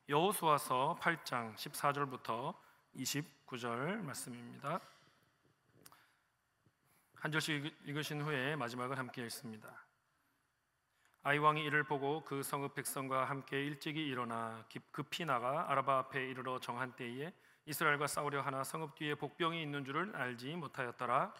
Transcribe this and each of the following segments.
여호수아서 8장 14절부터 29절 말씀입니다. 한 절씩 읽으신 후에 마지막을 함께 읽습니다. 아이 왕이 이를 보고 그 성읍 백성과 함께 일찍이 일어나 급히 나가 아라바 앞에 이르러 정한 때에 이스라엘과 싸우려 하나 성읍 뒤에 복병이 있는 줄을 알지 못하였더라.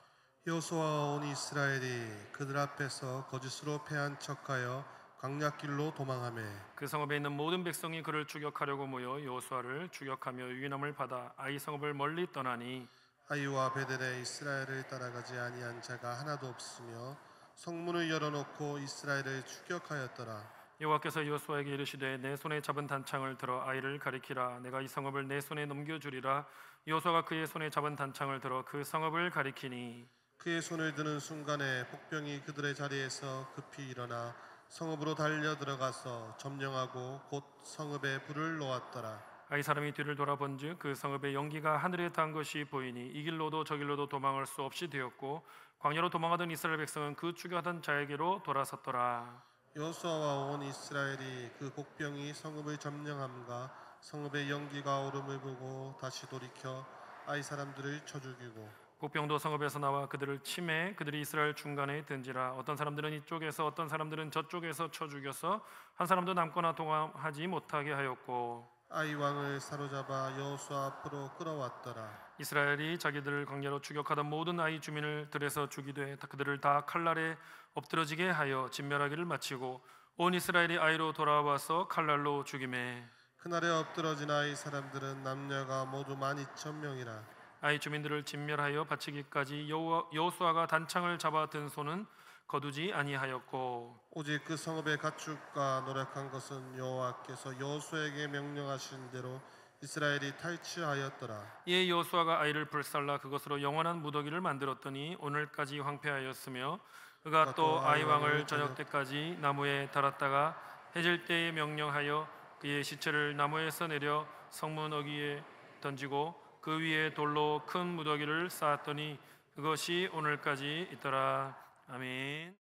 여호수아와 온 이스라엘이 그들 앞에서 거짓으로 패한 척하여 광야길로 도망하매 그 성읍에 있는 모든 백성이 그를 추격하려고 모여 여호수아를 추격하며 유인함을 받아 아이 성읍을 멀리 떠나니 아이와 베델에 이스라엘을 따라가지 아니한 자가 하나도 없으며 성문을 열어놓고 이스라엘을 추격하였더라. 여호와께서 여호수아에게 이르시되 내 손에 잡은 단창을 들어 아이를 가리키라. 내가 이 성읍을 내 손에 넘겨주리라. 여호수아가 그의 손에 잡은 단창을 들어 그 성읍을 가리키니 그의 손을 드는 순간에 복병이 그들의 자리에서 급히 일어나 성읍으로 달려 들어가서 점령하고 곧 성읍에 불을 놓았더라. 아이 사람이 뒤를 돌아본즉 그 성읍의 연기가 하늘에 닿은 것이 보이니 이 길로도 저 길로도 도망할 수 없이 되었고 광야로 도망하던 이스라엘 백성은 그 추격하던 자에게로 돌아섰더라. 여호수아와 온 이스라엘이 그 복병이 성읍을 점령함과 성읍의 연기가 오름을 보고 다시 돌이켜 아이 사람들을 쳐 죽이고 복병도 성읍에서 나와 그들을 치매 그들이 이스라엘 중간에 든지라. 어떤 사람들은 이쪽에서 어떤 사람들은 저쪽에서 쳐 죽여서 한 사람도 남거나 동함하지 못하게 하였고 아이 왕을 사로잡아 여호수아 앞으로 끌어왔더라. 이스라엘이 자기들을 광야로 추격하던 모든 아이 주민을 들에서 죽이되 그들을 다 칼날에 엎드러지게 하여 진멸하기를 마치고 온 이스라엘이 아이로 돌아와서 칼날로 죽이매 그날에 엎드러진 아이 사람들은 남녀가 모두 12,000명이라. 아이 주민들을 진멸하여 바치기까지 여호수아가 단창을 잡아 든 손은 거두지 아니하였고 오직 그 성읍의 가축과 노력한 것은 여호와께서 여호수아에게 명령하신 대로 이스라엘이 탈취하였더라. 이에 여호수아가 아이를 불살라 그것으로 영원한 무더기를 만들었더니 오늘까지 황폐하였으며 그가 또 아이 왕을 저녁 때까지 나무에 달았다가 해질 때에 명령하여 그의 시체를 나무에서 내려 성문 어귀에 던지고 그 위에 돌로 큰 무더기를 쌓았더니 그것이 오늘까지 있더라. 아멘.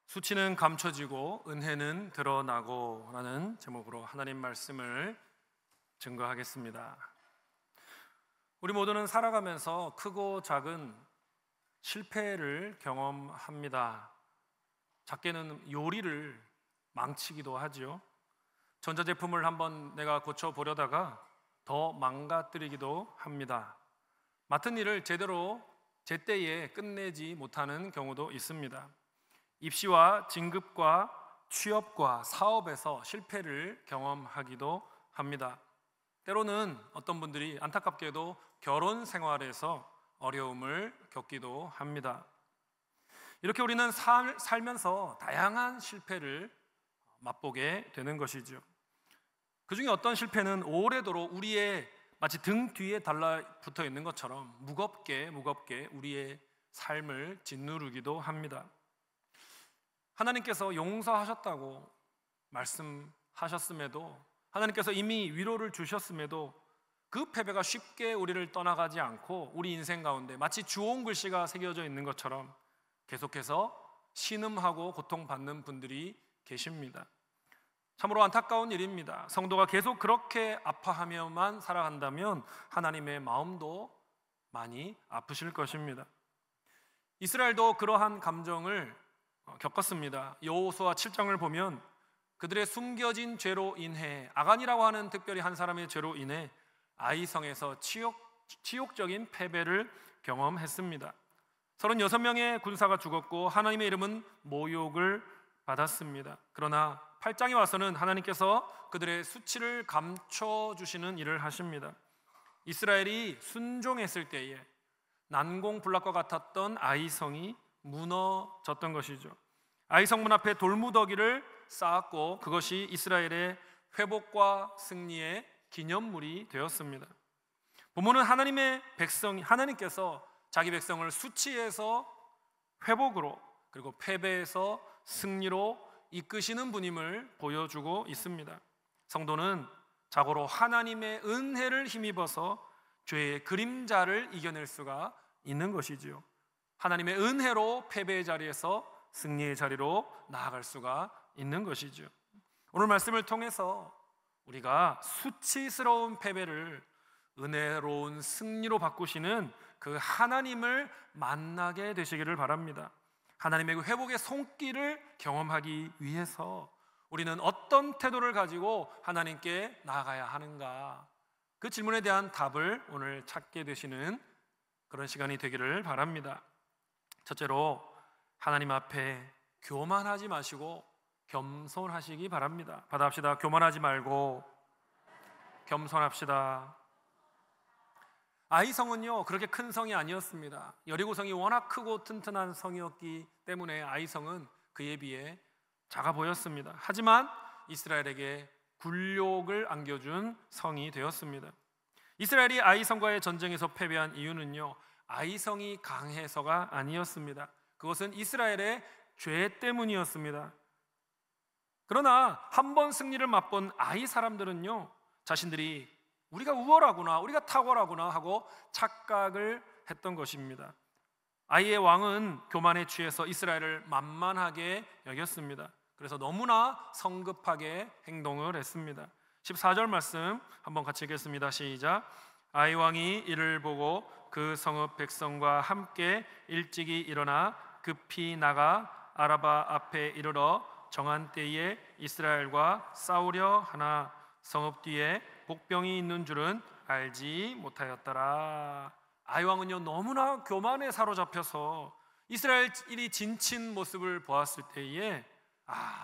수치는 감춰지고 은혜는 드러나고 라는 제목으로 하나님 말씀을 증거하겠습니다. 우리 모두는 살아가면서 크고 작은 실패를 경험합니다. 작게는 요리를 망치기도 하죠. 전자제품을 한번 내가 고쳐보려다가 더 망가뜨리기도 합니다. 맡은 일을 제대로 제때에 끝내지 못하는 경우도 있습니다. 입시와 진급과 취업과 사업에서 실패를 경험하기도 합니다. 때로는 어떤 분들이 안타깝게도 결혼 생활에서 어려움을 겪기도 합니다. 이렇게 우리는 살면서 다양한 실패를 맛보게 되는 것이죠. 그 중에 어떤 실패는 오래도록 우리의 마치 등 뒤에 달라붙어 있는 것처럼 무겁게 우리의 삶을 짓누르기도 합니다. 하나님께서 용서하셨다고 말씀하셨음에도 하나님께서 이미 위로를 주셨음에도 그 패배가 쉽게 우리를 떠나가지 않고 우리 인생 가운데 마치 주홍 글씨가 새겨져 있는 것처럼 계속해서 신음하고 고통받는 분들이 계십니다. 참으로 안타까운 일입니다. 성도가 계속 그렇게 아파하며만 살아간다면 하나님의 마음도 많이 아프실 것입니다. 이스라엘도 그러한 감정을 겪었습니다. 여호수아 7장을 보면 그들의 숨겨진 죄로 인해 아간이라고 하는 특별히 한 사람의 죄로 인해 아이성에서 치욕적인 패배를 경험했습니다. 36명의 군사가 죽었고 하나님의 이름은 모욕을 받았습니다. 그러나 8장에 와서는 하나님께서 그들의 수치를 감춰주시는 일을 하십니다. 이스라엘이 순종했을 때에 난공불락과 같았던 아이성이 무너졌던 것이죠. 아이성 문 앞에 돌무더기를 쌓았고 그것이 이스라엘의 회복과 승리의 기념물이 되었습니다. 본문은 하나님께서 자기 백성을 수치에서 회복으로 그리고 패배에서 승리로 이끄시는 분임을 보여주고 있습니다. 성도는 자고로 하나님의 은혜를 힘입어서 죄의 그림자를 이겨낼 수가 있는 것이지요. 하나님의 은혜로 패배의 자리에서 승리의 자리로 나아갈 수가 있는 것이죠. 오늘 말씀을 통해서 우리가 수치스러운 패배를 은혜로운 승리로 바꾸시는 그 하나님을 만나게 되시기를 바랍니다. 하나님의 그 회복의 손길을 경험하기 위해서 우리는 어떤 태도를 가지고 하나님께 나아가야 하는가, 그 질문에 대한 답을 오늘 찾게 되시는 그런 시간이 되기를 바랍니다. 첫째로, 하나님 앞에 교만하지 마시고 겸손하시기 바랍니다. 받아합시다. 교만하지 말고 겸손합시다. 아이성은요, 그렇게 큰 성이 아니었습니다. 여리고성이 워낙 크고 튼튼한 성이었기 때문에 아이성은 그에 비해 작아 보였습니다. 하지만 이스라엘에게 굴욕을 안겨준 성이 되었습니다. 이스라엘이 아이성과의 전쟁에서 패배한 이유는요, 아이성이 강해서가 아니었습니다. 그것은 이스라엘의 죄 때문이었습니다. 그러나 한 번 승리를 맛본 아이 사람들은요, 자신들이 우리가 우월하구나, 우리가 탁월하구나 하고 착각을 했던 것입니다. 아이의 왕은 교만에 취해서 이스라엘을 만만하게 여겼습니다. 그래서 너무나 성급하게 행동을 했습니다. 14절 말씀 한번 같이 읽겠습니다. 시작. 아이 왕이 이를 보고 그 성읍 백성과 함께 일찍이 일어나 급히 나가 아라바 앞에 이르러 정한 때에 이스라엘과 싸우려 하나 성읍 뒤에 복병이 있는 줄은 알지 못하였더라. 아이 왕은요, 너무나 교만에 사로잡혀서 이스라엘이 진친 모습을 보았을 때에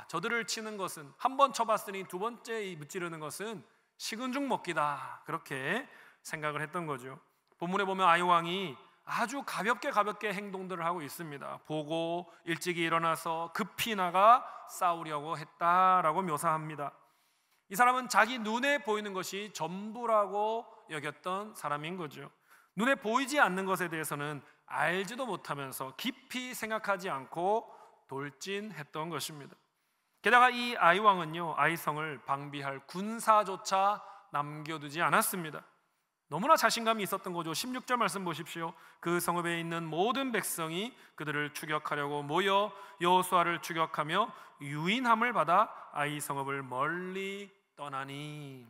저들을 치는 것은, 한 번 쳐봤으니 두 번째 무찌르는 것은 식은 죽 먹기다, 그렇게 생각을 했던 거죠. 본문에 보면 아이 왕이 아주 가볍게 행동들을 하고 있습니다. 보고 일찍이 일어나서 급히 나가 싸우려고 했다라고 묘사합니다. 이 사람은 자기 눈에 보이는 것이 전부라고 여겼던 사람인 거죠. 눈에 보이지 않는 것에 대해서는 알지도 못하면서 깊이 생각하지 않고 돌진했던 것입니다. 게다가 이 아이 왕은요, 아이성을 방비할 군사조차 남겨두지 않았습니다. 너무나 자신감이 있었던 거죠. 16절 말씀 보십시오. 그 성읍에 있는 모든 백성이 그들을 추격하려고 모여 여호수아를 추격하며 유인함을 받아 아이 성읍을 멀리 떠나니.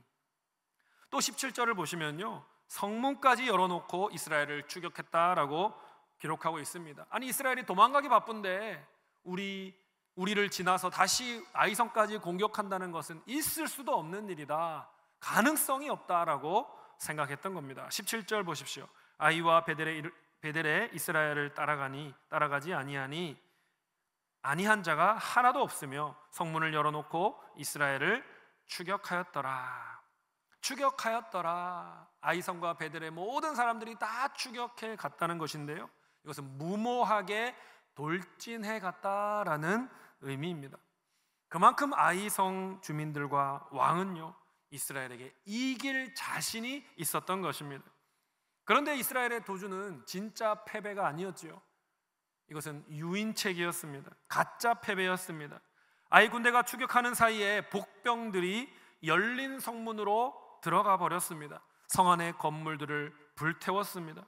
또 17절을 보시면요, 성문까지 열어놓고 이스라엘을 추격했다라고 기록하고 있습니다. 아니, 이스라엘이 도망가기 바쁜데 우리를 지나서 다시 아이성까지 공격한다는 것은 있을 수도 없는 일이다, 가능성이 없다라고 생각했던 겁니다. 17절 보십시오. 아이와 베델에 이스라엘을 따라가지 아니한 자가 하나도 없으며 성문을 열어놓고 이스라엘을 추격하였더라. 아이성과 베델의 모든 사람들이 다 추격해 갔다는 것인데요, 이것은 무모하게 돌진해 갔다라는 의미입니다. 그만큼 아이성 주민들과 왕은요, 이스라엘에게 이길 자신이 있었던 것입니다. 그런데 이스라엘의 도주는 진짜 패배가 아니었죠. 이것은 유인책이었습니다. 가짜 패배였습니다. 아이 군대가 추격하는 사이에 복병들이 열린 성문으로 들어가 버렸습니다. 성 안의 건물들을 불태웠습니다.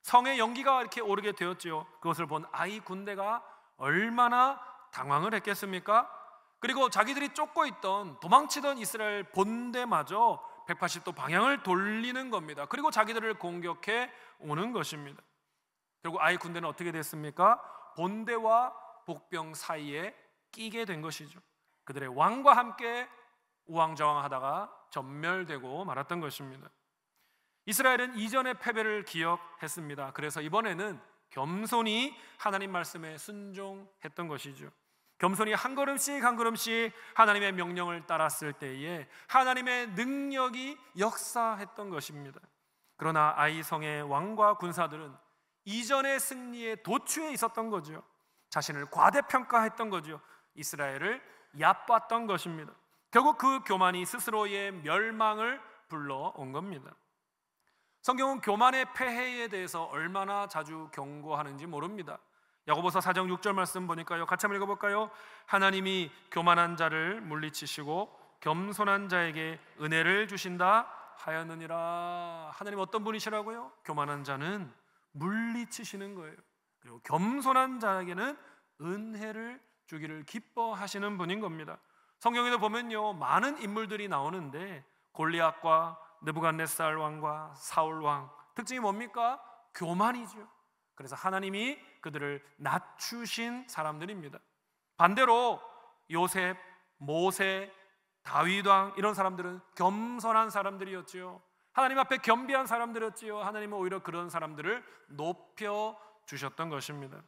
성의 연기가 이렇게 오르게 되었지요. 그것을 본 아이 군대가 얼마나 당황을 했겠습니까? 그리고 자기들이 쫓고 있던, 도망치던 이스라엘 본대마저 180도 방향을 돌리는 겁니다. 그리고 자기들을 공격해 오는 것입니다. 결국 아이 군대는 어떻게 됐습니까? 본대와 복병 사이에 끼게 된 것이죠. 그들의 왕과 함께 우왕좌왕하다가 전멸되고 말았던 것입니다. 이스라엘은 이전의 패배를 기억했습니다. 그래서 이번에는 겸손히 하나님 말씀에 순종했던 것이죠. 겸손히 한 걸음씩 하나님의 명령을 따랐을 때에 하나님의 능력이 역사했던 것입니다. 그러나 아이성의 왕과 군사들은 이전의 승리의 도취에 있었던 거죠. 자신을 과대평가했던 거죠. 이스라엘을 얕봤던 것입니다. 결국 그 교만이 스스로의 멸망을 불러온 겁니다. 성경은 교만의 폐해에 대해서 얼마나 자주 경고하는지 모릅니다. 야고보서 4장 6절 말씀 보니까요, 같이 한번 읽어볼까요? 하나님이 교만한 자를 물리치시고 겸손한 자에게 은혜를 주신다 하였느니라. 하나님 어떤 분이시라고요? 교만한 자는 물리치시는 거예요. 그리고 겸손한 자에게는 은혜를 주기를 기뻐하시는 분인 겁니다. 성경에도 보면요, 많은 인물들이 나오는데 골리앗과 느부갓네살 왕과 사울 왕, 특징이 뭡니까? 교만이죠. 그래서 하나님이 그들을 낮추신 사람들입니다. 반대로 요셉, 모세, 다윗 왕, 이런 사람들은 겸손한 사람들이었지요. 하나님 앞에 겸비한 사람들이었지요. 하나님은 오히려 그런 사람들을 높여주셨던 것입니다.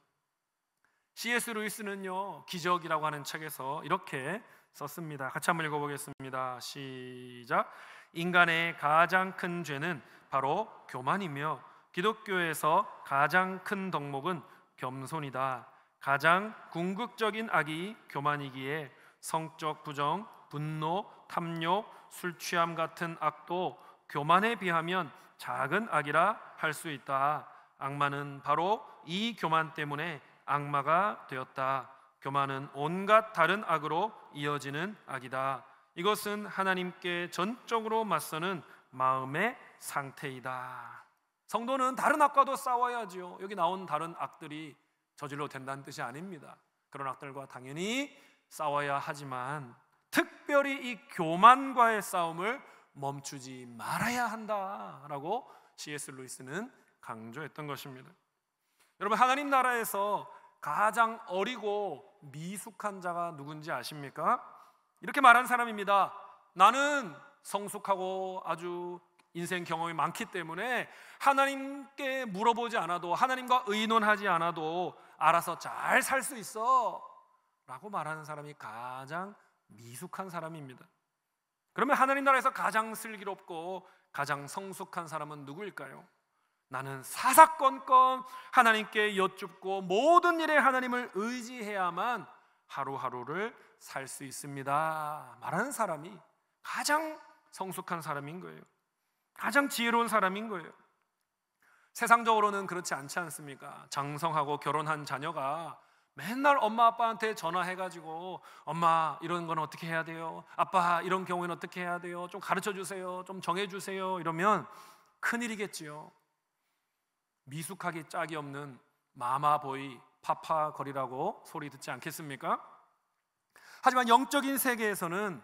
C.S. 루이스는요, 기적이라고 하는 책에서 이렇게 썼습니다. 같이 한번 읽어보겠습니다. 시작. 인간의 가장 큰 죄는 바로 교만이며 기독교에서 가장 큰 덕목은 겸손이다. 가장 궁극적인 악이 교만이기에 성적 부정, 분노, 탐욕, 술 취함 같은 악도 교만에 비하면 작은 악이라 할 수 있다. 악마는 바로 이 교만 때문에 악마가 되었다. 교만은 온갖 다른 악으로 이어지는 악이다. 이것은 하나님께 전적으로 맞서는 마음의 상태이다. 성도는 다른 악과도 싸워야지요. 여기 나온 다른 악들이 저질러 된다는 뜻이 아닙니다. 그런 악들과 당연히 싸워야 하지만 특별히 이 교만과의 싸움을 멈추지 말아야 한다라고 C.S. 루이스는 강조했던 것입니다. 여러분, 하나님 나라에서 가장 어리고 미숙한 자가 누군지 아십니까? 이렇게 말한 사람입니다. 나는 성숙하고 아주 인생 경험이 많기 때문에 하나님께 물어보지 않아도, 하나님과 의논하지 않아도 알아서 잘 살 수 있어 라고 말하는 사람이 가장 미숙한 사람입니다. 그러면 하나님 나라에서 가장 슬기롭고 가장 성숙한 사람은 누구일까요? 나는 사사건건 하나님께 여쭙고 모든 일에 하나님을 의지해야만 하루하루를 살 수 있습니다 말하는 사람이 가장 성숙한 사람인 거예요. 가장 지혜로운 사람인 거예요. 세상적으로는 그렇지 않지 않습니까? 장성하고 결혼한 자녀가 맨날 엄마 아빠한테 전화해가지고 엄마 이런 건 어떻게 해야 돼요? 아빠 이런 경우에는 어떻게 해야 돼요? 좀 가르쳐 주세요. 좀 정해 주세요. 이러면 큰일이겠지요. 미숙하기 짝이 없는 마마보이 파파거리라고 소리 듣지 않겠습니까? 하지만 영적인 세계에서는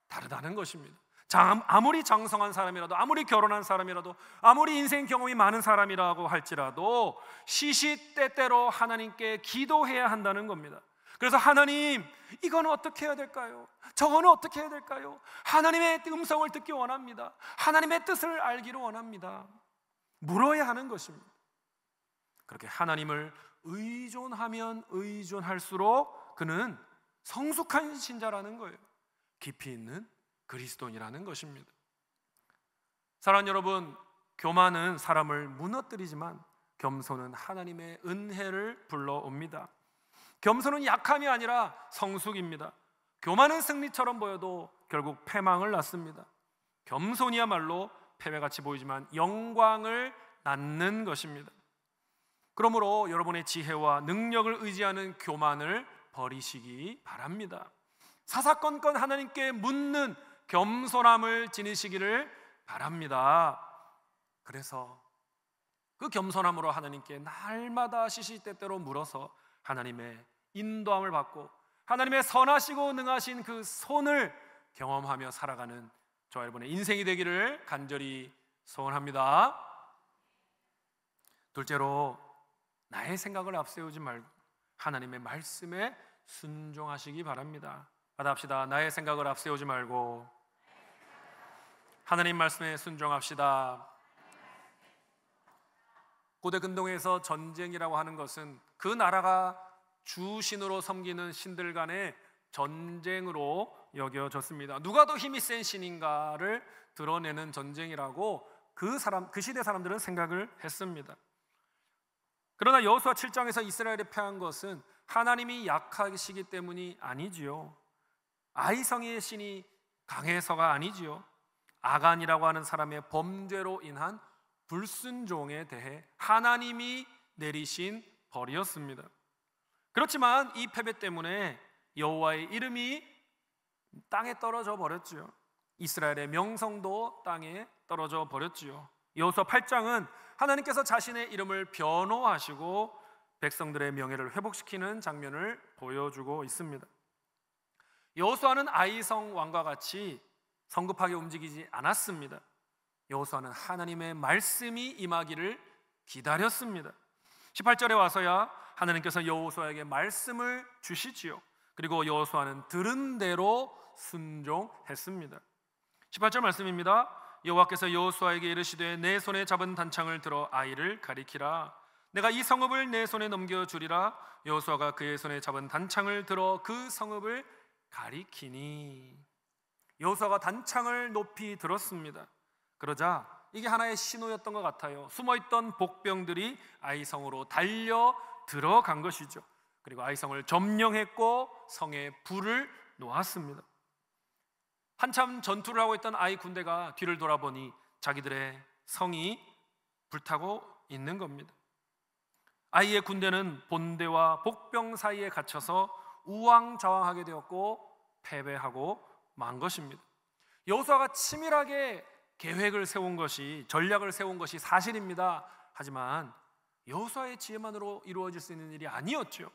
다르다는 것입니다. 아무리 장성한 사람이라도, 아무리 결혼한 사람이라도, 아무리 인생 경험이 많은 사람이라고 할지라도 시시때때로 하나님께 기도해야 한다는 겁니다. 그래서 하나님, 이건 어떻게 해야 될까요? 저거는 어떻게 해야 될까요? 하나님의 음성을 듣기 원합니다. 하나님의 뜻을 알기를 원합니다. 물어야 하는 것입니다. 그렇게 하나님을 의존하면 의존할수록 그는 성숙한 신자라는 거예요. 깊이 있는 그리스도인이라는 것입니다. 사랑하는 여러분, 교만은 사람을 무너뜨리지만 겸손은 하나님의 은혜를 불러옵니다. 겸손은 약함이 아니라 성숙입니다. 교만은 승리처럼 보여도 결국 패망을 낳습니다. 겸손이야말로 패배같이 보이지만 영광을 낳는 것입니다. 그러므로 여러분의 지혜와 능력을 의지하는 교만을 버리시기 바랍니다. 사사건건 하나님께 묻는 겸손함을 지니시기를 바랍니다. 그래서 그 겸손함으로 하나님께 날마다 시시때때로 물어서 하나님의 인도함을 받고 하나님의 선하시고 능하신 그 손을 경험하며 살아가는 저와 여러분의 인생이 되기를 간절히 소원합니다. 둘째로, 나의 생각을 앞세우지 말고 하나님의 말씀에 순종하시기 바랍니다. 받아합시다. 나의 생각을 앞세우지 말고 하나님 말씀에 순종합시다. 고대 근동에서 전쟁이라고 하는 것은 그 나라가 주신으로 섬기는 신들 간의 전쟁으로 여겨졌습니다. 누가 더 힘이 센 신인가를 드러내는 전쟁이라고 그 시대 사람들은 생각을 했습니다. 그러나 여호수아 7장에서 이스라엘이 패한 것은 하나님이 약하시기 때문이 아니지요. 아이성의 신이 강해서가 아니지요. 아간이라고 하는 사람의 범죄로 인한 불순종에 대해 하나님이 내리신 벌이었습니다. 그렇지만 이 패배 때문에 여호와의 이름이 땅에 떨어져 버렸지요. 이스라엘의 명성도 땅에 떨어져 버렸지요. 여호수아 8장은 하나님께서 자신의 이름을 변호하시고 백성들의 명예를 회복시키는 장면을 보여주고 있습니다. 여호수아는 아이성 왕과 같이 성급하게 움직이지 않았습니다. 여호수아는 하나님의 말씀이 임하기를 기다렸습니다. 18절에 와서야 하나님께서 여호수아에게 말씀을 주시지요. 그리고 여호수아는 들은 대로 순종했습니다. 18절 말씀입니다. 여호와께서 여호수아에게 이르시되 내 손에 잡은 단창을 들어 아이를 가리키라. 내가 이 성읍을 내 손에 넘겨주리라. 여호수아가 그의 손에 잡은 단창을 들어 그 성읍을 가리키니. 여호수아가 단창을 높이 들었습니다. 그러자 이게 하나의 신호였던 것 같아요. 숨어있던 복병들이 아이성으로 달려 들어간 것이죠. 그리고 아이성을 점령했고 성에 불을 놓았습니다. 한참 전투를 하고 있던 아이 군대가 뒤를 돌아보니 자기들의 성이 불타고 있는 겁니다. 아이의 군대는 본대와 복병 사이에 갇혀서 우왕좌왕하게 되었고 패배하고 만 것입니다. 여호수아가 치밀하게 계획을 세운 것이, 전략을 세운 것이 사실입니다. 하지만 여호수아의 지혜만으로 이루어질 수 있는 일이 아니었죠.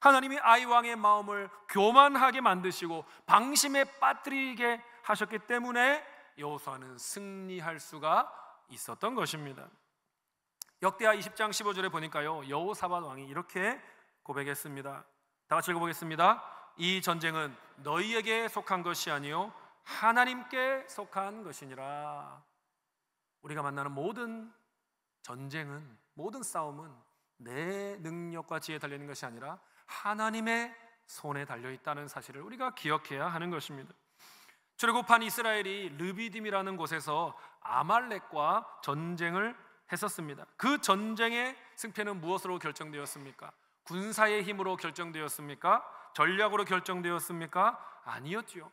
하나님이 아이 왕의 마음을 교만하게 만드시고 방심에 빠뜨리게 하셨기 때문에 여호수아는 승리할 수가 있었던 것입니다. 역대하 20장 15절에 보니까요, 여호사밧 왕이 이렇게 고백했습니다. 다 같이 읽어보겠습니다. 이 전쟁은 너희에게 속한 것이 아니요 하나님께 속한 것이니라. 우리가 만나는 모든 전쟁은, 모든 싸움은 내 능력과 지혜에 달려있는 것이 아니라 하나님의 손에 달려있다는 사실을 우리가 기억해야 하는 것입니다. 출애굽한 이스라엘이 르비딤이라는 곳에서 아말렉과 전쟁을 했었습니다. 그 전쟁의 승패는 무엇으로 결정되었습니까? 군사의 힘으로 결정되었습니까? 전략으로 결정되었습니까? 아니었지요.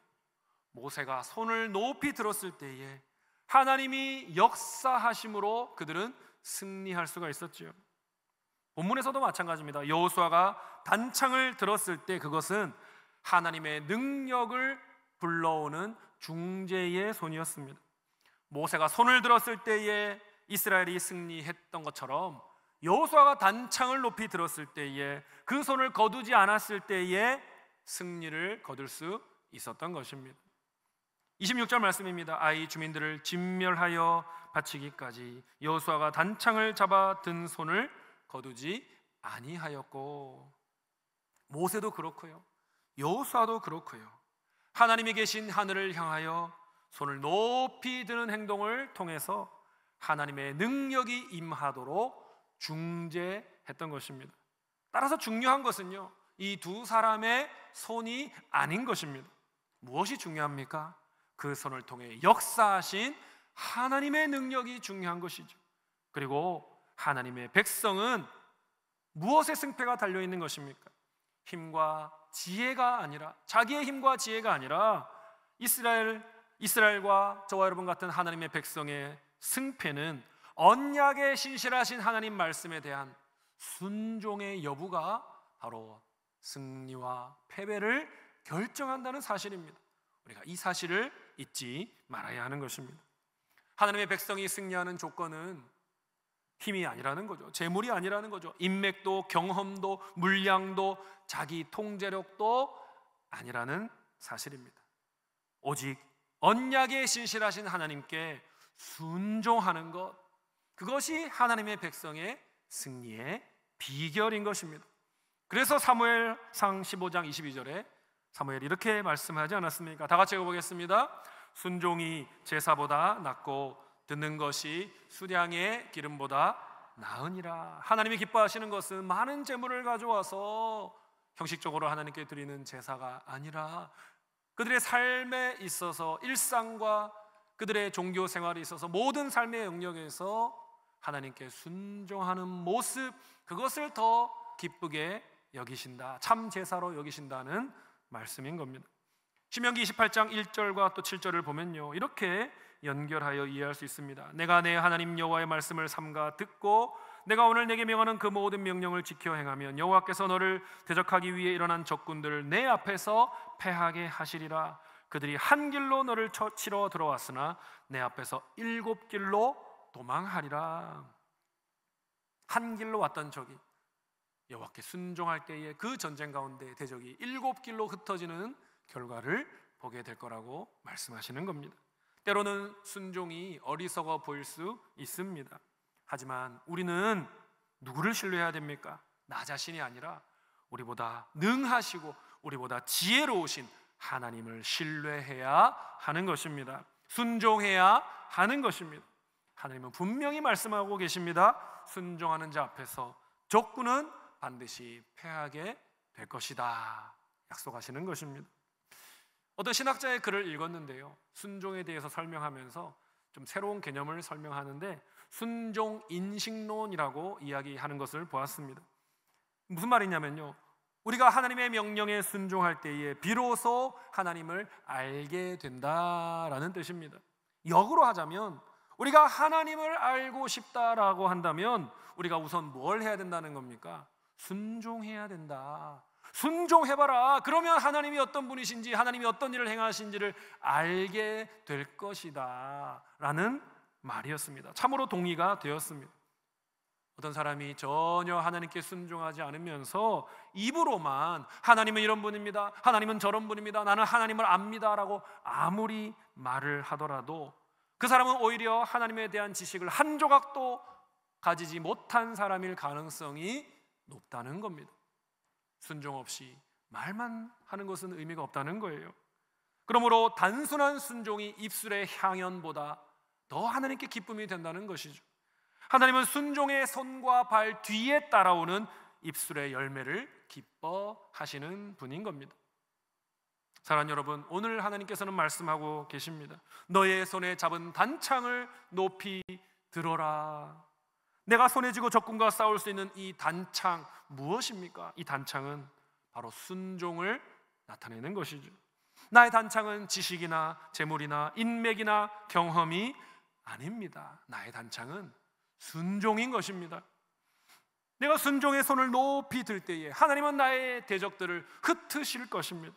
모세가 손을 높이 들었을 때에 하나님이 역사하심으로 그들은 승리할 수가 있었지요. 본문에서도 마찬가지입니다. 여호수아가 단창을 들었을 때 그것은 하나님의 능력을 불러오는 중재의 손이었습니다. 모세가 손을 들었을 때에 이스라엘이 승리했던 것처럼 여호수아가 단창을 높이 들었을 때에 그 손을 거두지 않았을 때에 승리를 거둘 수 있었던 것입니다. 26절 말씀입니다. 아이 주민들을 진멸하여 바치기까지 여호수아가 단창을 잡아 든 손을 거두지 아니하였고. 모세도 그렇고요, 여호수아도 그렇고요, 하나님이 계신 하늘을 향하여 손을 높이 드는 행동을 통해서 하나님의 능력이 임하도록 중재했던 것입니다. 따라서 중요한 것은요, 이 두 사람의 손이 아닌 것입니다. 무엇이 중요합니까? 그 손을 통해 역사하신 하나님의 능력이 중요한 것이죠. 그리고 하나님의 백성은 무엇에 승패가 달려있는 것입니까? 힘과 지혜가 아니라, 자기의 힘과 지혜가 아니라 이스라엘과 저와 여러분 같은 하나님의 백성의 승패는 언약에 신실하신 하나님 말씀에 대한 순종의 여부가 바로 승리와 패배를 결정한다는 사실입니다. 우리가 이 사실을 잊지 말아야 하는 것입니다. 하나님의 백성이 승리하는 조건은 힘이 아니라는 거죠. 재물이 아니라는 거죠. 인맥도, 경험도, 물량도, 자기 통제력도 아니라는 사실입니다. 오직 언약에 신실하신 하나님께 순종하는 것, 그것이 하나님의 백성의 승리의 비결인 것입니다. 그래서 사무엘상 15장 22절에 사무엘이 이렇게 말씀하지 않았습니까? 다 같이 읽어보겠습니다. 순종이 제사보다 낫고 듣는 것이 수량의 기름보다 나으니라. 하나님이 기뻐하시는 것은 많은 재물을 가져와서 형식적으로 하나님께 드리는 제사가 아니라 그들의 삶에 있어서, 일상과 그들의 종교 생활에 있어서 모든 삶의 영역에서 하나님께 순종하는 모습, 그것을 더 기쁘게 여기신다, 참 제사로 여기신다는 말씀인 겁니다. 신명기 28장 1절과 또 7절을 보면요, 이렇게 연결하여 이해할 수 있습니다. 내가 내 하나님 여호와의 말씀을 삼가 듣고 내가 오늘 내게 명하는 그 모든 명령을 지켜 행하면 여호와께서 너를 대적하기 위해 일어난 적군들을 내 앞에서 패하게 하시리라. 그들이 한 길로 너를 치러 들어왔으나 내 앞에서 7길로 도망하리라. 한 길로 왔던 적이 여호와께 순종할 때에 그 전쟁 가운데 대적이 7길로 흩어지는 결과를 보게 될 거라고 말씀하시는 겁니다. 때로는 순종이 어리석어 보일 수 있습니다. 하지만 우리는 누구를 신뢰해야 됩니까? 나 자신이 아니라 우리보다 능하시고 우리보다 지혜로우신 하나님을 신뢰해야 하는 것입니다. 순종해야 하는 것입니다. 하나님은 분명히 말씀하고 계십니다. 순종하는 자 앞에서 적군은 반드시 패하게 될 것이다 약속하시는 것입니다. 어떤 신학자의 글을 읽었는데요, 순종에 대해서 설명하면서 좀 새로운 개념을 설명하는데 순종 인식론이라고 이야기하는 것을 보았습니다. 무슨 말이냐면요, 우리가 하나님의 명령에 순종할 때에 비로소 하나님을 알게 된다라는 뜻입니다. 역으로 하자면 우리가 하나님을 알고 싶다라고 한다면 우리가 우선 뭘 해야 된다는 겁니까? 순종해야 된다. 순종해봐라. 그러면 하나님이 어떤 분이신지, 하나님이 어떤 일을 행하신지를 알게 될 것이다 라는 말이었습니다. 참으로 동의가 되었습니다. 어떤 사람이 전혀 하나님께 순종하지 않으면서 입으로만 하나님은 이런 분입니다, 하나님은 저런 분입니다, 나는 하나님을 압니다 라고 아무리 말을 하더라도 그 사람은 오히려 하나님에 대한 지식을 한 조각도 가지지 못한 사람일 가능성이 높다는 겁니다. 순종 없이 말만 하는 것은 의미가 없다는 거예요. 그러므로 단순한 순종이 입술의 향연보다 더 하나님께 기쁨이 된다는 것이죠. 하나님은 순종의 손과 발 뒤에 따라오는 입술의 열매를 기뻐하시는 분인 겁니다. 사랑하는 여러분, 오늘 하나님께서는 말씀하고 계십니다. 너의 손에 잡은 단창을 높이 들어라. 내가 손에 쥐고 적군과 싸울 수 있는 이 단창 무엇입니까? 이 단창은 바로 순종을 나타내는 것이죠. 나의 단창은 지식이나 재물이나 인맥이나 경험이 아닙니다. 나의 단창은 순종인 것입니다. 내가 순종의 손을 높이 들 때에 하나님은 나의 대적들을 흩으실 것입니다.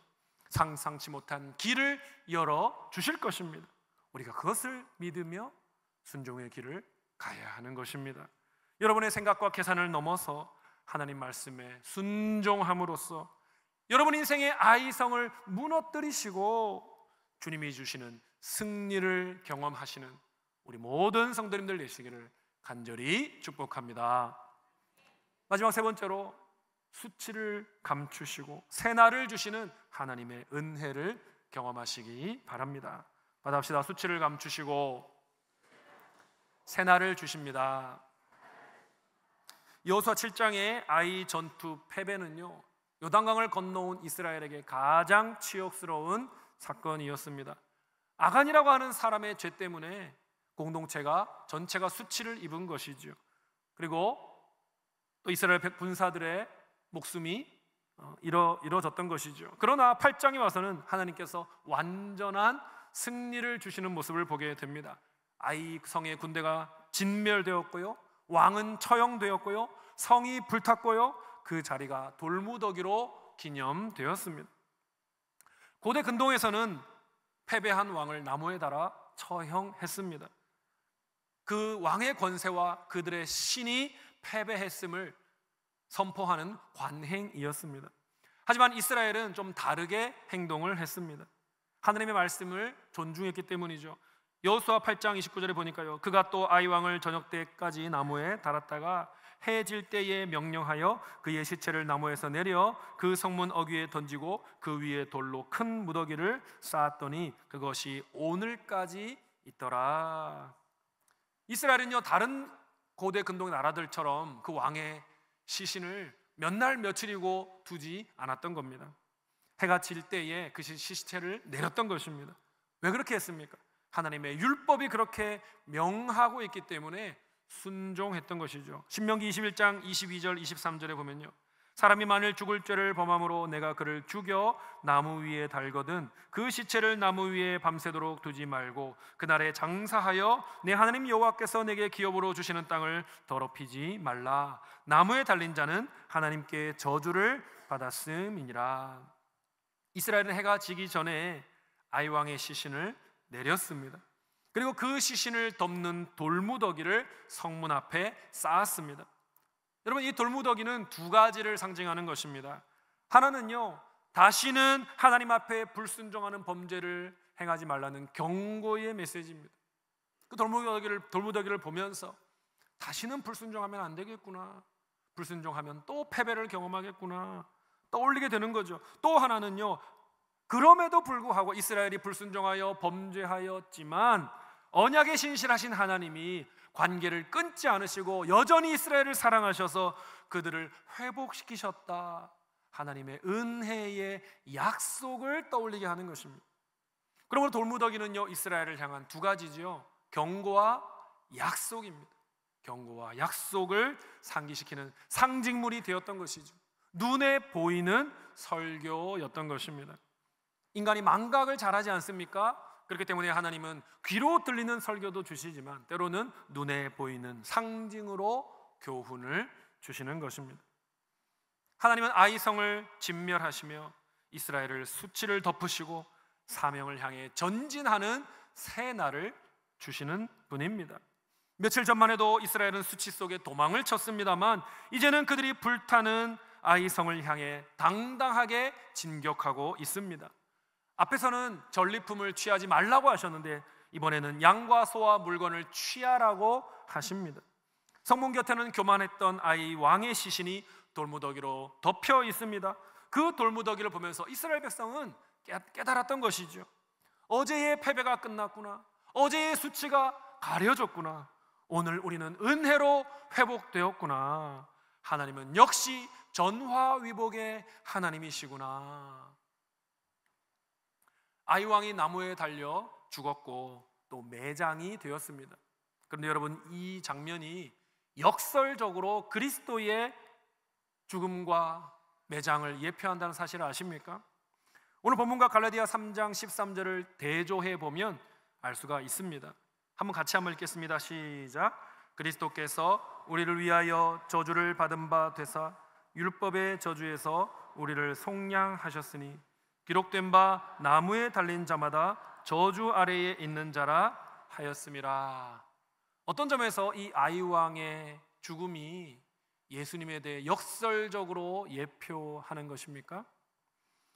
상상치 못한 길을 열어 주실 것입니다. 우리가 그것을 믿으며 순종의 길을 가야 하는 것입니다. 여러분의 생각과 계산을 넘어서 하나님 말씀에 순종함으로써 여러분 인생의 아이성을 무너뜨리시고 주님이 주시는 승리를 경험하시는 우리 모든 성도님들 되시기를 간절히 축복합니다. 마지막 세 번째로 수치를 감추시고 새날을 주시는 하나님의 은혜를 경험하시기 바랍니다. 받아봅시다. 수치를 감추시고 새날을 주십니다. 여호수아 7장의 아이 전투 패배는요, 요단강을 건너온 이스라엘에게 가장 치욕스러운 사건이었습니다. 아간이라고 하는 사람의 죄 때문에 공동체가 전체가 수치를 입은 것이죠. 그리고 또 이스라엘 군사들의 목숨이 이뤄졌던 것이죠. 그러나 8장에 와서는 하나님께서 완전한 승리를 주시는 모습을 보게 됩니다. 아이 성의 군대가 진멸되었고요, 왕은 처형되었고요, 성이 불탔고요, 그 자리가 돌무더기로 기념되었습니다. 고대 근동에서는 패배한 왕을 나무에 달아 처형했습니다. 그 왕의 권세와 그들의 신이 패배했음을 선포하는 관행이었습니다. 하지만 이스라엘은 좀 다르게 행동을 했습니다. 하나님의 말씀을 존중했기 때문이죠. 여호수아 8장 29절에 보니까요, 그가 또 아이 왕을 저녁 때까지 나무에 달았다가 해 질 때에 명령하여 그의 시체를 나무에서 내려 그 성문 어귀에 던지고 그 위에 돌로 큰 무더기를 쌓았더니 그것이 오늘까지 있더라. 이스라엘은요, 다른 고대 근동 나라들처럼 그 왕의 시신을 몇 날 며칠이고 두지 않았던 겁니다. 해가 질 때에 그 시체를 내렸던 것입니다. 왜 그렇게 했습니까? 하나님의 율법이 그렇게 명하고 있기 때문에 순종했던 것이죠. 신명기 21장 22절 23절에 보면요, 사람이 만일 죽을 죄를 범함으로 내가 그를 죽여 나무 위에 달거든 그 시체를 나무 위에 밤새도록 두지 말고 그날에 장사하여 내 하나님 여호와께서 내게 기업으로 주시는 땅을 더럽히지 말라. 나무에 달린 자는 하나님께 저주를 받았음이니라. 이스라엘은 해가 지기 전에 아이 왕의 시신을 내렸습니다. 그리고 그 시신을 덮는 돌무더기를 성문 앞에 쌓았습니다. 여러분, 이 돌무더기는 두 가지를 상징하는 것입니다. 하나는요, 다시는 하나님 앞에 불순종하는 범죄를 행하지 말라는 경고의 메시지입니다. 그 돌무더기를 보면서 다시는 불순종하면 안 되겠구나, 불순종하면 또 패배를 경험하겠구나 떠올리게 되는 거죠. 또 하나는요, 그럼에도 불구하고 이스라엘이 불순종하여 범죄하였지만 언약에 신실하신 하나님이 관계를 끊지 않으시고 여전히 이스라엘을 사랑하셔서 그들을 회복시키셨다, 하나님의 은혜의 약속을 떠올리게 하는 것입니다. 그러므로 돌무더기는요, 이스라엘을 향한 두 가지죠. 경고와 약속입니다. 경고와 약속을 상기시키는 상징물이 되었던 것이죠. 눈에 보이는 설교였던 것입니다. 인간이 망각을 잘하지 않습니까? 그렇기 때문에 하나님은 귀로 들리는 설교도 주시지만 때로는 눈에 보이는 상징으로 교훈을 주시는 것입니다. 하나님은 아이성을 진멸하시며 이스라엘을 수치를 덮으시고 사명을 향해 전진하는 새 날을 주시는 분입니다. 며칠 전만 해도 이스라엘은 수치 속에 도망을 쳤습니다만 이제는 그들이 불타는 아이성을 향해 당당하게 진격하고 있습니다. 앞에서는 전리품을 취하지 말라고 하셨는데 이번에는 양과 소와 물건을 취하라고 하십니다. 성문 곁에는 교만했던 아이 왕의 시신이 돌무더기로 덮여 있습니다. 그 돌무더기를 보면서 이스라엘 백성은 깨달았던 것이죠. 어제의 패배가 끝났구나, 어제의 수치가 가려졌구나, 오늘 우리는 은혜로 회복되었구나, 하나님은 역시 전화위복의 하나님이시구나. 아이왕이 나무에 달려 죽었고 또 매장이 되었습니다. 그런데 여러분, 이 장면이 역설적으로 그리스도의 죽음과 매장을 예표한다는 사실을 아십니까? 오늘 본문과 갈라디아 3장 13절을 대조해 보면 알 수가 있습니다. 한번 같이 읽겠습니다. 시작. 그리스도께서 우리를 위하여 저주를 받은 바 되사 율법의 저주에서 우리를 속량하셨으니 기록된 바 나무에 달린 자마다 저주 아래에 있는 자라 하였음이라. 어떤 점에서 이 아이왕의 죽음이 예수님에 대해 역설적으로 예표하는 것입니까?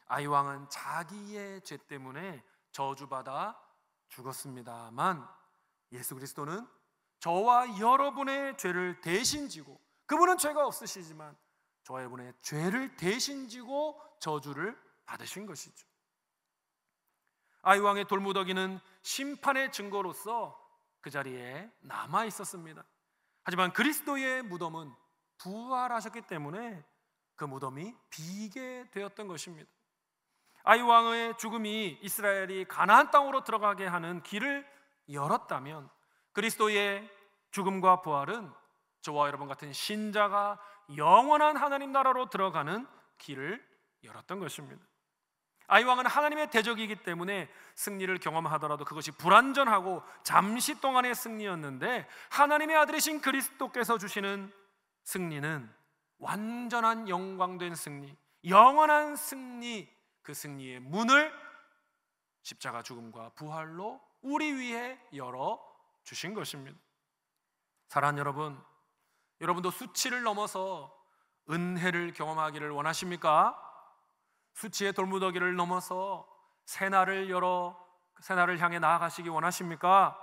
아이왕은 자기의 죄 때문에 저주받아 죽었습니다만 예수 그리스도는 저와 여러분의 죄를 대신 지고, 그분은 죄가 없으시지만 저와 여러분의 죄를 대신 지고 저주를 받으신 것이죠. 아이왕의 돌무더기는 심판의 증거로서 그 자리에 남아 있었습니다. 하지만 그리스도의 무덤은 부활하셨기 때문에 그 무덤이 비게 되었던 것입니다. 아이왕의 죽음이 이스라엘이 가나안 땅으로 들어가게 하는 길을 열었다면 그리스도의 죽음과 부활은 저와 여러분 같은 신자가 영원한 하나님 나라로 들어가는 길을 열었던 것입니다. 아이왕은 하나님의 대적이기 때문에 승리를 경험하더라도 그것이 불완전하고 잠시 동안의 승리였는데 하나님의 아들이신 그리스도께서 주시는 승리는 완전한 영광된 승리, 영원한 승리, 그 승리의 문을 십자가 죽음과 부활로 우리 위해 열어주신 것입니다. 사랑하는 여러분, 여러분도 수치를 넘어서 은혜를 경험하기를 원하십니까? 수치의 돌무더기를 넘어서 새날을 향해 나아가시기 원하십니까?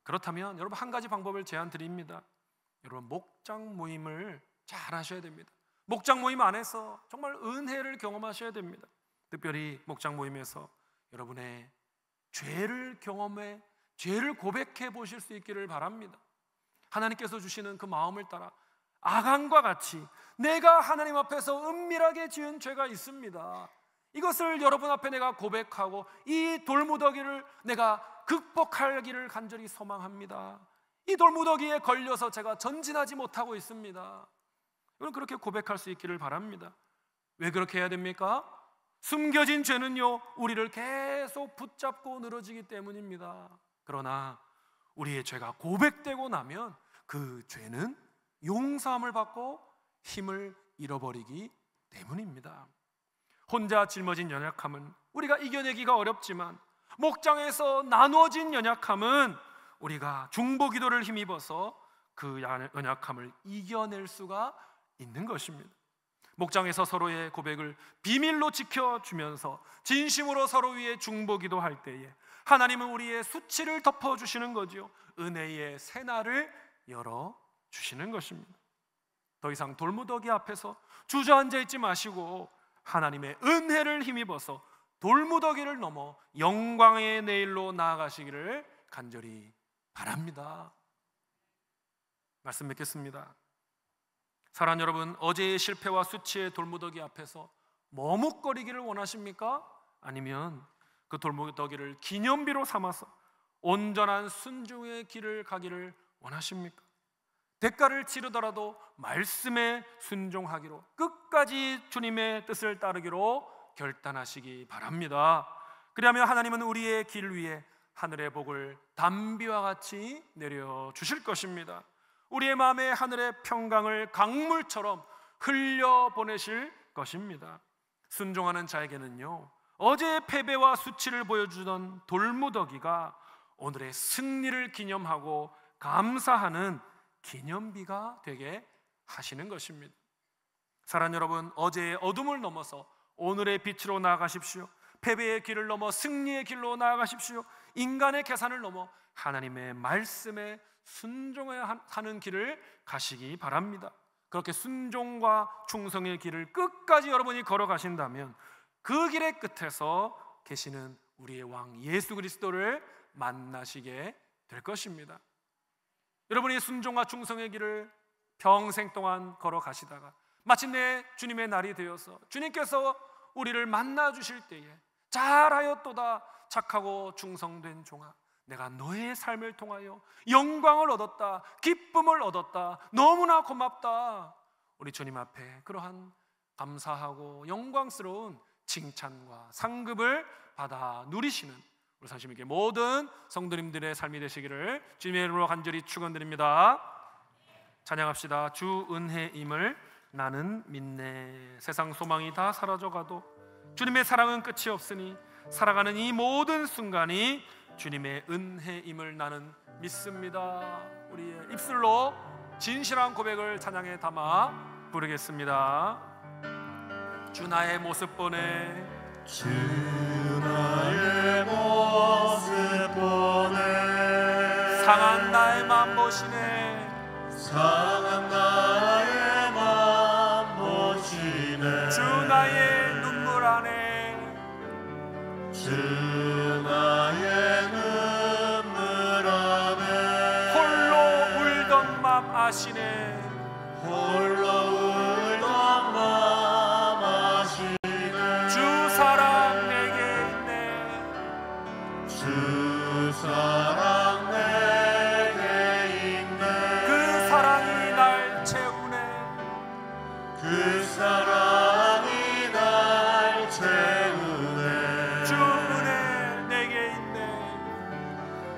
그렇다면 여러분, 한 가지 방법을 제안 드립니다. 여러분, 목장 모임을 잘 하셔야 됩니다. 목장 모임 안에서 정말 은혜를 경험하셔야 됩니다. 특별히 목장 모임에서 여러분의 죄를 경험해 죄를 고백해 보실 수 있기를 바랍니다. 하나님께서 주시는 그 마음을 따라 아간과 같이 내가 하나님 앞에서 은밀하게 지은 죄가 있습니다. 이것을 여러분 앞에 내가 고백하고 이 돌무더기를 내가 극복하기를 간절히 소망합니다. 이 돌무더기에 걸려서 제가 전진하지 못하고 있습니다. 여러분, 그렇게 고백할 수 있기를 바랍니다. 왜 그렇게 해야 됩니까? 숨겨진 죄는요, 우리를 계속 붙잡고 늘어지기 때문입니다. 그러나 우리의 죄가 고백되고 나면 그 죄는 용서함을 받고 힘을 잃어버리기 때문입니다. 혼자 짊어진 연약함은 우리가 이겨내기가 어렵지만 목장에서 나누어진 연약함은 우리가 중보기도를 힘입어서 그 연약함을 이겨낼 수가 있는 것입니다. 목장에서 서로의 고백을 비밀로 지켜주면서 진심으로 서로 위해 중보기도 할 때에 하나님은 우리의 수치를 덮어주시는 거지요. 은혜의 새날을 열어주시는 것입니다. 더 이상 돌무더기 앞에서 주저앉아 있지 마시고 하나님의 은혜를 힘입어서 돌무더기를 넘어 영광의 내일로 나아가시기를 간절히 바랍니다. 말씀 맺겠습니다. 사랑하는 여러분, 어제의 실패와 수치의 돌무더기 앞에서 머뭇거리기를 원하십니까? 아니면 그 돌무더기를 기념비로 삼아서 온전한 순종의 길을 가기를 원하십니까? 대가를 치르더라도 말씀에 순종하기로, 끝까지 주님의 뜻을 따르기로 결단하시기 바랍니다. 그리하면 하나님은 우리의 길 위에 하늘의 복을 담비와 같이 내려주실 것입니다. 우리의 마음에 하늘의 평강을 강물처럼 흘려보내실 것입니다. 순종하는 자에게는요, 어제의 패배와 수치를 보여주던 돌무더기가 오늘의 승리를 기념하고 감사하는 기념비가 되게 하시는 것입니다. 사랑하는 여러분, 어제의 어둠을 넘어서 오늘의 빛으로 나아가십시오. 패배의 길을 넘어 승리의 길로 나아가십시오. 인간의 계산을 넘어 하나님의 말씀에 순종해야 하는 길을 가시기 바랍니다. 그렇게 순종과 충성의 길을 끝까지 여러분이 걸어가신다면 그 길의 끝에서 계시는 우리의 왕 예수 그리스도를 만나시게 될 것입니다. 여러분이 순종과 충성의 길을 평생 동안 걸어가시다가 마침내 주님의 날이 되어서 주님께서 우리를 만나 주실 때에 잘하였도다 착하고 충성된 종아, 내가 너의 삶을 통하여 영광을 얻었다, 기쁨을 얻었다, 너무나 고맙다, 우리 주님 앞에 그러한 감사하고 영광스러운 칭찬과 상급을 받아 누리시는 우리 선생님께 모든 성도님들의 삶이 되시기를 주님의 이름으로 간절히 축원드립니다. 찬양합시다. 주 은혜임을 나는 믿네. 세상 소망이 다 사라져가도 주님의 사랑은 끝이 없으니 살아가는 이 모든 순간이 주님의 은혜임을 나는 믿습니다. 우리의 입술로 진실한 고백을 찬양에 담아 부르겠습니다. 주 나의 모습 보네, 주 나의 모습 보네, 상한 나의 맘 보시네, 상한 나의 맘 보시네, 주 나의 눈물 안에, 주 나의 눈물 안에 홀로 울던 맘 아시네, 홀로 울던 맘 아시네, 주 사랑 내게 있네, 주 사랑 내게 있네, 그 사랑이 날 채우네, 그 사랑이 날 채우네, 주 은혜 내게 있네,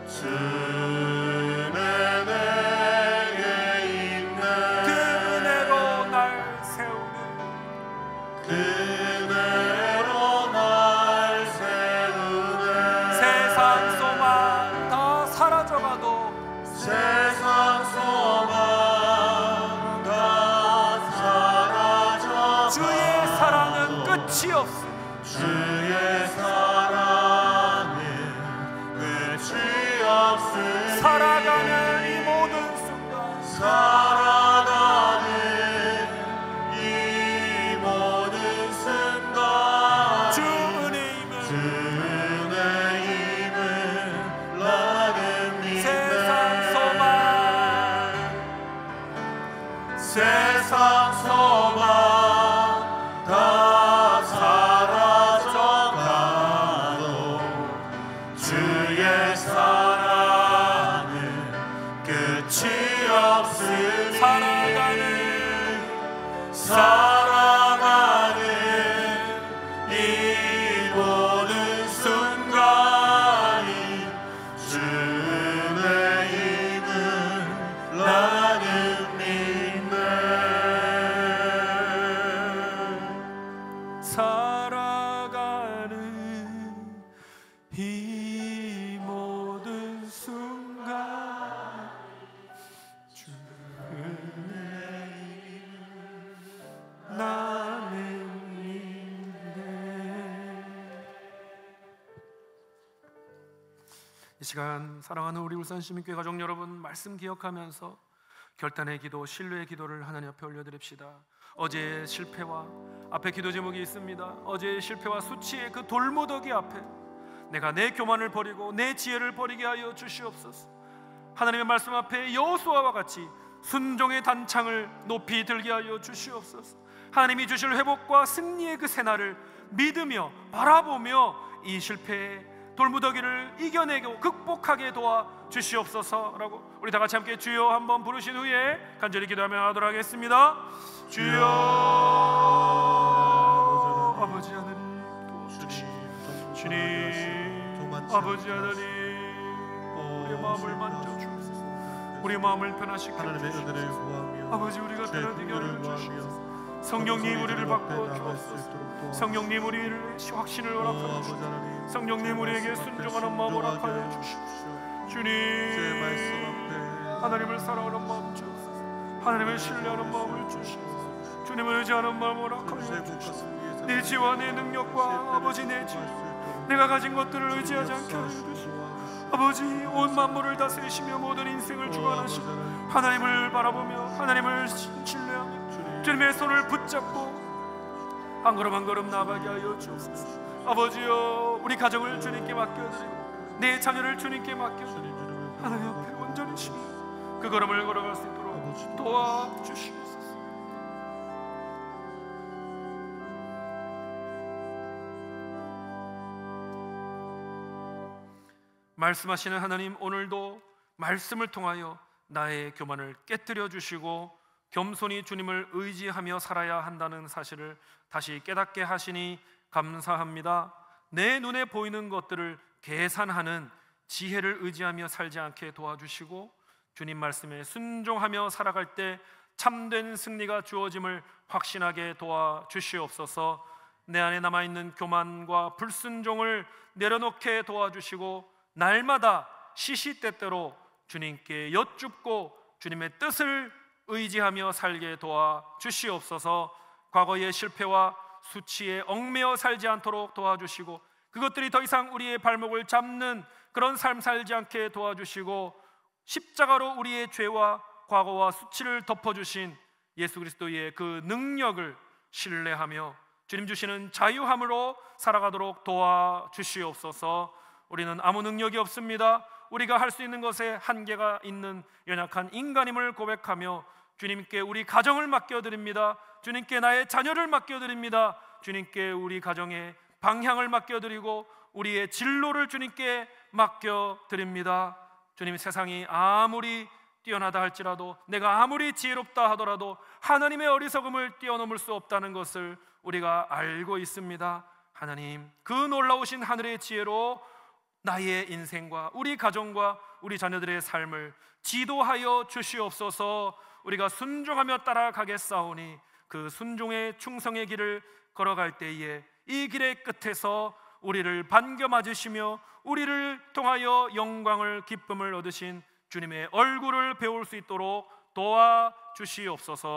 주 은혜 내게 있네, 그 은혜로 날 세우네, 그 은혜로 날 세우네, 세상 소망 다 사라져가도 세상 소망 다 사라져 주의 사랑은 끝이 없어. 주의 사랑은 끝이 없으니 살아가는 이 모든 순간 살아가는 이 모든 순간 주 은혜임을 주 은혜임을 나는 믿네. 세상 소망 세상 소망 다 사라져가도 주의 사랑은 끝이 없으니 살아가는 이 모든 순간이 주 은혜임을 나는 믿네. 살아가는 이 모든 순간 주 은혜임을 이 시간 사랑하는 우리 울산시민교회 가족 여러분, 말씀 기억하면서 결단의 기도, 신뢰의 기도를 하나님 앞에 올려드립시다. 어제의 실패와 앞에 기도 제목이 있습니다. 어제의 실패와 수치의 그 돌무더기 앞에 내가 내 교만을 버리고 내 지혜를 버리게 하여 주시옵소서. 하나님의 말씀 앞에 여호수아와 같이 순종의 단창을 높이 들게 하여 주시옵소서. 하나님이 주실 회복과 승리의 그 새날을 믿으며 바라보며 이 실패의 돌무더기를 이겨내고 극복하게 도와 주시옵소서라고 우리 다 같이 함께 주여 한번 부르신 후에 간절히 기도하며 하도록 하겠습니다. 주여 아버지 하나님, 주님 아버지 하나님, 우리의 마음을 만져주옵소서. 우리의 마음을 변화시켜 주옵소서. 아버지, 우리가 변화되게 하여 주시옵소서. 성령님 우리를 바꿔 주옵소서. 성령님 우리를 확신을 허락하여 주옵소서. 성령님 우리에게 순종하는 마음 허락하여 주십시오. 주님, 하나님을 사랑하는 마음 주옵소서. 하나님을 신뢰하는 마음을 주시옵소서. 주님을 의지하는 마음 허락하여 주시옵소서. 내 지와 내 능력과 아버지 내 지, 내가 가진 것들을 의지하지 않게 하여 주시옵소서. 아버지, 온 만물을 다스리시며 모든 인생을 주관하시고 하나님을 바라보며 하나님을 신뢰하며 주님의 손을 붙잡고 한 걸음 한 걸음 나아가게 하여 주옵소서. 아버지여, 우리 가정을 주님께 맡겨드리고 내 자녀를 주님께 맡겨드리고 하나님 앞에 온전히 신뢰 그 걸음을 걸어갈 수 있도록 도와주시옵소서. 말씀하시는 하나님, 오늘도 말씀을 통하여 나의 교만을 깨뜨려 주시고 겸손히 주님을 의지하며 살아야 한다는 사실을 다시 깨닫게 하시니 감사합니다. 내 눈에 보이는 것들을 계산하는 지혜를 의지하며 살지 않게 도와주시고 주님 말씀에 순종하며 살아갈 때 참된 승리가 주어짐을 확신하게 도와주시옵소서. 내 안에 남아있는 교만과 불순종을 내려놓게 도와주시고 날마다 시시때때로 주님께 여쭙고 주님의 뜻을 의지하며 살게 도와주시옵소서. 과거의 실패와 수치에 얽매여 살지 않도록 도와주시고 그것들이 더 이상 우리의 발목을 잡는 그런 삶 살지 않게 도와주시고 십자가로 우리의 죄와 과거와 수치를 덮어주신 예수 그리스도의 그 능력을 신뢰하며 주님 주시는 자유함으로 살아가도록 도와주시옵소서. 우리는 아무 능력이 없습니다. 우리가 할 수 있는 것에 한계가 있는 연약한 인간임을 고백하며 주님께 우리 가정을 맡겨드립니다. 주님께 나의 자녀를 맡겨드립니다. 주님께 우리 가정의 방향을 맡겨드리고 우리의 진로를 주님께 맡겨드립니다. 주님, 세상이 아무리 뛰어나다 할지라도 내가 아무리 지혜롭다 하더라도 하나님의 어리석음을 뛰어넘을 수 없다는 것을 우리가 알고 있습니다. 하나님, 그 놀라우신 하늘의 지혜로 나의 인생과 우리 가정과 우리 자녀들의 삶을 지도하여 주시옵소서. 우리가 순종하며 따라가겠사오니 그 순종의 충성의 길을 걸어갈 때에 이 길의 끝에서 우리를 반겨 맞으시며 우리를 통하여 영광을 기쁨을 얻으신 주님의 얼굴을 배울 수 있도록 도와주시옵소서.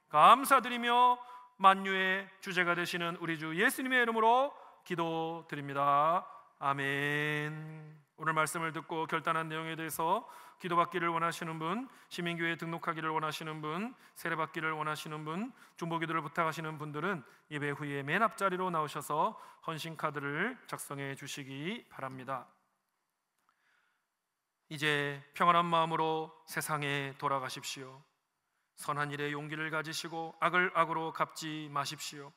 감사드리며 만유의 주제가 되시는 우리 주 예수님의 이름으로 기도드립니다. 아멘. 오늘 말씀을 듣고 결단한 내용에 대해서 기도받기를 원하시는 분, 시민교회에 등록하기를 원하시는 분, 세례받기를 원하시는 분, 중보기도를 부탁하시는 분들은 예배 후에 맨 앞자리로 나오셔서 헌신카드를 작성해 주시기 바랍니다. 이제 평안한 마음으로 세상에 돌아가십시오. 선한 일에 용기를 가지시고 악을 악으로 갚지 마십시오.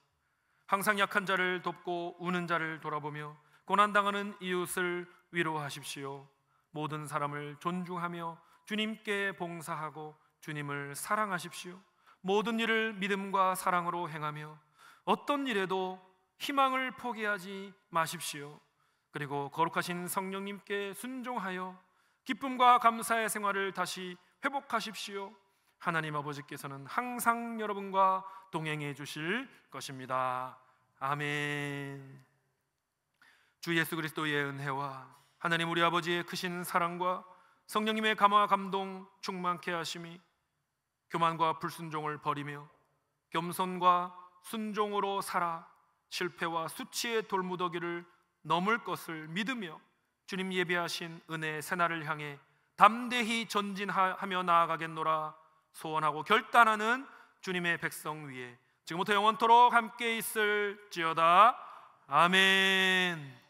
항상 약한 자를 돕고 우는 자를 돌아보며 고난당하는 이웃을 위로하십시오. 모든 사람을 존중하며 주님께 봉사하고 주님을 사랑하십시오. 모든 일을 믿음과 사랑으로 행하며 어떤 일에도 희망을 포기하지 마십시오. 그리고 거룩하신 성령님께 순종하여 기쁨과 감사의 생활을 다시 회복하십시오. 하나님 아버지께서는 항상 여러분과 동행해 주실 것입니다. 아멘. 주 예수 그리스도의 은혜와 하나님 우리 아버지의 크신 사랑과 성령님의 감화 감동 충만케 하심이 교만과 불순종을 버리며 겸손과 순종으로 살아 실패와 수치의 돌무더기를 넘을 것을 믿으며 주님 예비하신 은혜의 새날을 향해 담대히 전진하며 나아가겠노라 소원하고 결단하는 주님의 백성 위에 지금부터 영원토록 함께 있을지어다. 아멘.